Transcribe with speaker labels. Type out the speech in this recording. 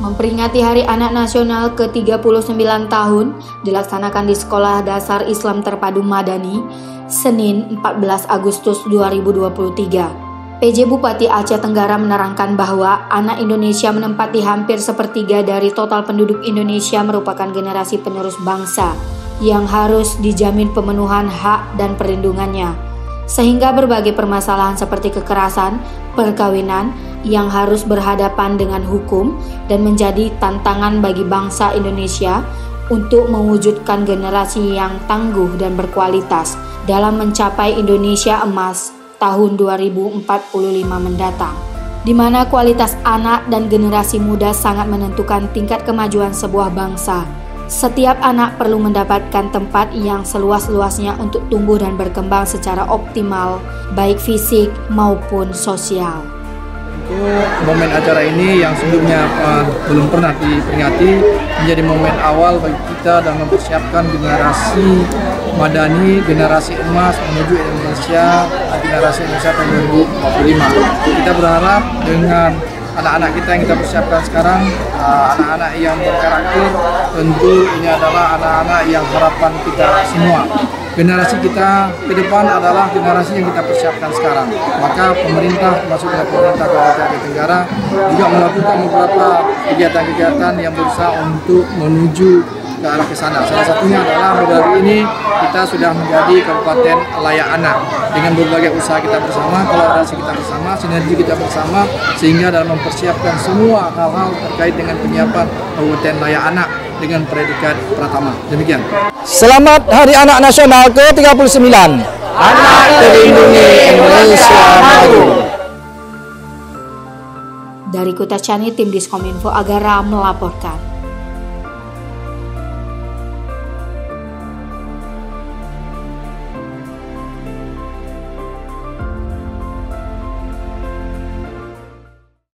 Speaker 1: Memperingati Hari Anak Nasional ke-39 tahun dilaksanakan di Sekolah Dasar Islam Terpadu Madani, Senin 14 Agustus 2023. PJ Bupati Aceh Tenggara menerangkan bahwa anak Indonesia menempati hampir sepertiga dari total penduduk Indonesia merupakan generasi penerus bangsa yang harus dijamin pemenuhan hak dan perlindungannya. Sehingga berbagai permasalahan seperti kekerasan, perkawinan yang harus berhadapan dengan hukum dan menjadi tantangan bagi bangsa Indonesia untuk mewujudkan generasi yang tangguh dan berkualitas dalam mencapai Indonesia Emas tahun 2045 mendatang, di mana kualitas anak dan generasi muda sangat menentukan tingkat kemajuan sebuah bangsa. Setiap anak perlu mendapatkan tempat yang seluas-luasnya untuk tumbuh dan berkembang secara optimal, baik fisik maupun sosial.
Speaker 2: Momen acara ini yang sebelumnya belum pernah diperingati menjadi momen awal bagi kita dan mempersiapkan generasi Madani, generasi emas menuju Indonesia, generasi Indonesia tahun 2045. Kita berharap dengan anak-anak kita yang kita persiapkan sekarang, anak-anak yang berkarakter, tentu ini adalah anak-anak yang harapan kita semua. Generasi kita ke depan adalah generasi yang kita persiapkan sekarang. Maka pemerintah, termasuk pemerintah Kabupaten Aceh Tenggara, juga melakukan beberapa kegiatan-kegiatan yang berusaha untuk menuju ke arah ke sana. Salah satunya adalah baru ini kita sudah menjadi kabupaten layak anak dengan berbagai usaha kita bersama, kolaborasi kita bersama, sinergi kita bersama, sehingga dalam mempersiapkan semua hal-hal terkait dengan penyiapan kabupaten layak anak dengan predikat Pratama. Demikian.
Speaker 3: Selamat Hari Anak Nasional ke-39.
Speaker 2: Anak terlindungi, Indonesia maju.
Speaker 1: Dari Kota Cani, tim Diskominfo Agara melaporkan.